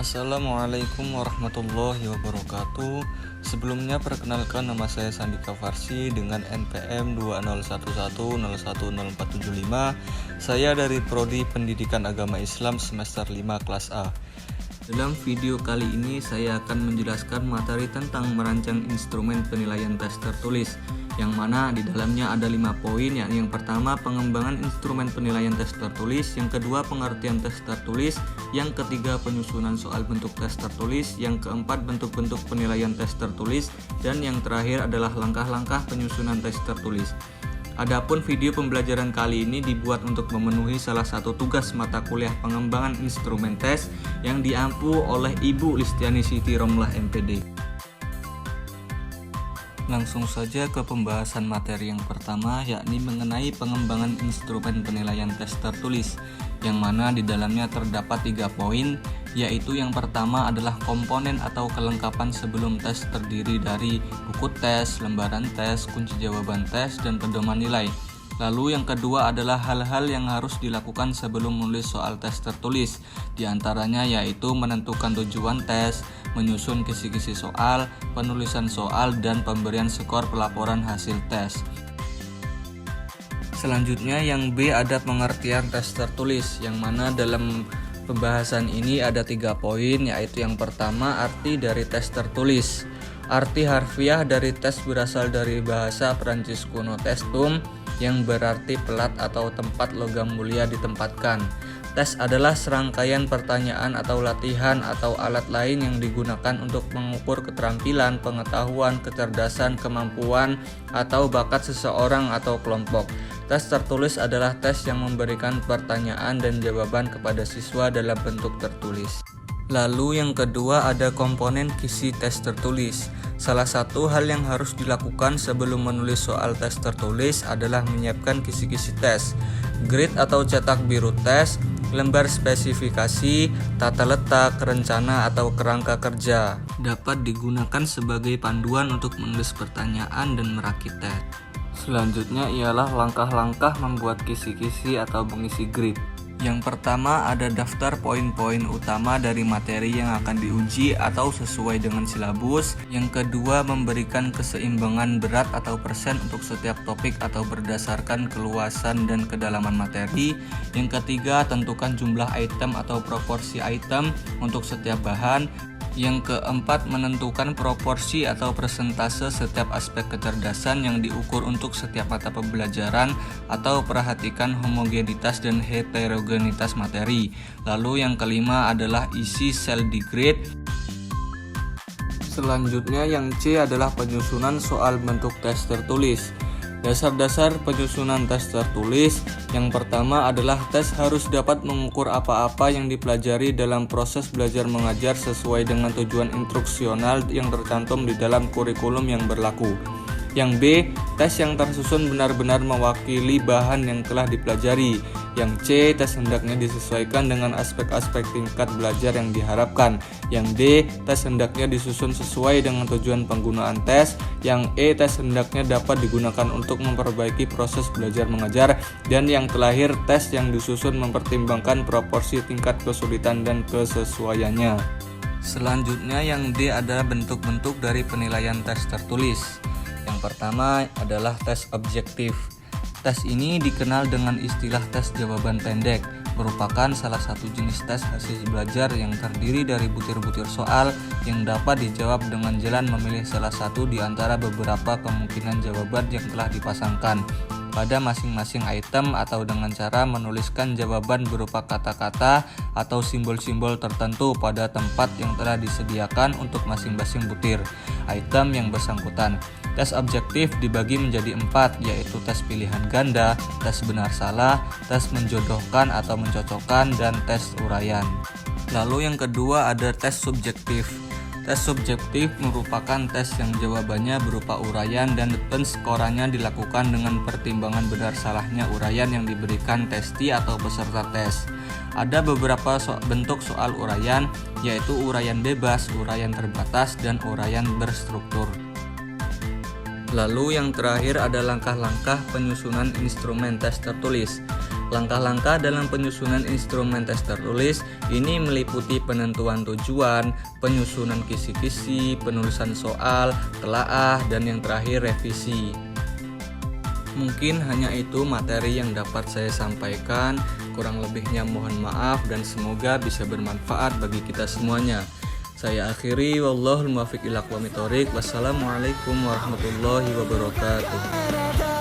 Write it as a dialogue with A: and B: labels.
A: Assalamualaikum warahmatullahi wabarakatuh. Sebelumnya perkenalkan, nama saya Sandika Farsi dengan NPM 2011010475. Saya dari Prodi Pendidikan Agama Islam semester 5 kelas A. Dalam video kali ini saya akan menjelaskan materi tentang merancang instrumen penilaian tes tertulis, yang mana di dalamnya ada 5 poin, yakni yang pertama pengembangan instrumen penilaian tes tertulis, yang kedua pengertian tes tertulis, yang ketiga penyusunan soal bentuk tes tertulis, yang keempat bentuk-bentuk penilaian tes tertulis, dan yang terakhir adalah langkah-langkah penyusunan tes tertulis. Adapun video pembelajaran kali ini dibuat untuk memenuhi salah satu tugas mata kuliah pengembangan instrumen tes yang diampu oleh Ibu Listiani Siti Romlah MPD. Langsung saja ke pembahasan materi yang pertama, yakni mengenai pengembangan instrumen penilaian tes tertulis, yang mana di dalamnya terdapat 3 poin, yaitu yang pertama adalah komponen atau kelengkapan sebelum tes terdiri dari buku tes, lembaran tes, kunci jawaban tes, dan pedoman nilai. Lalu yang kedua adalah hal-hal yang harus dilakukan sebelum menulis soal tes tertulis, diantaranya yaitu menentukan tujuan tes, menyusun kisi-kisi soal, penulisan soal, dan pemberian skor pelaporan hasil tes. Selanjutnya yang B ada pengertian tes tertulis, yang mana dalam pembahasan ini ada 3 poin, yaitu yang pertama arti dari tes tertulis. Arti harfiah dari tes berasal dari bahasa Prancis kuno testum, yang berarti pelat atau tempat logam mulia ditempatkan. Tes adalah serangkaian pertanyaan atau latihan atau alat lain yang digunakan untuk mengukur keterampilan, pengetahuan, kecerdasan, kemampuan, atau bakat seseorang atau kelompok. Tes tertulis adalah tes yang memberikan pertanyaan dan jawaban kepada siswa dalam bentuk tertulis. Lalu yang kedua ada komponen kisi tes tertulis. Salah satu hal yang harus dilakukan sebelum menulis soal tes tertulis adalah menyiapkan kisi-kisi tes, grid atau cetak biru tes, lembar spesifikasi, tata letak, rencana atau kerangka kerja. Dapat digunakan sebagai panduan untuk menulis pertanyaan dan merakit tes. Selanjutnya ialah langkah-langkah membuat kisi-kisi atau mengisi grid. Yang pertama ada daftar poin-poin utama dari materi yang akan diuji atau sesuai dengan silabus. Yang kedua memberikan keseimbangan berat atau persen untuk setiap topik atau berdasarkan keluasan dan kedalaman materi. Yang ketiga tentukan jumlah item atau proporsi item untuk setiap bahan. Yang keempat menentukan proporsi atau persentase setiap aspek kecerdasan yang diukur untuk setiap mata pembelajaran, atau perhatikan homogenitas dan heterogenitas materi. Lalu yang kelima adalah isi sel di grid. Selanjutnya yang C adalah penyusunan soal bentuk tes tertulis. Dasar-dasar penyusunan tes tertulis. Yang pertama adalah tes harus dapat mengukur apa-apa yang dipelajari dalam proses belajar mengajar sesuai dengan tujuan instruksional yang tercantum di dalam kurikulum yang berlaku. Yang B, tes yang tersusun benar-benar mewakili bahan yang telah dipelajari. Yang C, tes hendaknya disesuaikan dengan aspek-aspek tingkat belajar yang diharapkan. Yang D, tes hendaknya disusun sesuai dengan tujuan penggunaan tes. Yang E, tes hendaknya dapat digunakan untuk memperbaiki proses belajar mengajar. Dan yang terakhir, tes yang disusun mempertimbangkan proporsi tingkat kesulitan dan kesesuaiannya. Selanjutnya yang D adalah bentuk-bentuk dari penilaian tes tertulis. Yang pertama adalah tes objektif. Tes ini dikenal dengan istilah tes jawaban pendek, merupakan salah satu jenis tes hasil belajar yang terdiri dari butir-butir soal yang dapat dijawab dengan jalan memilih salah satu di antara beberapa kemungkinan jawaban yang telah dipasangkan pada masing-masing item, atau dengan cara menuliskan jawaban berupa kata-kata atau simbol-simbol tertentu pada tempat yang telah disediakan untuk masing-masing butir item yang bersangkutan. Tes objektif dibagi menjadi 4, yaitu tes pilihan ganda, tes benar salah, tes menjodohkan atau mencocokkan, dan tes uraian. Lalu yang kedua ada tes subjektif. Tes subjektif merupakan tes yang jawabannya berupa uraian dan penskorannya dilakukan dengan pertimbangan benar salahnya uraian yang diberikan testi atau peserta tes. Ada beberapa bentuk soal uraian, yaitu uraian bebas, uraian terbatas, dan uraian berstruktur. Lalu yang terakhir ada langkah-langkah penyusunan instrumen tes tertulis. Langkah-langkah dalam penyusunan instrumen tes tertulis ini meliputi penentuan tujuan, penyusunan kisi-kisi, penulisan soal, telaah, dan yang terakhir revisi. Mungkin hanya itu materi yang dapat saya sampaikan. Kurang lebihnya mohon maaf dan semoga bisa bermanfaat bagi kita semuanya. Saya akhiri, wallahul muwaffiq ila aqwamit thoriq. Wassalamualaikum warahmatullahi wabarakatuh.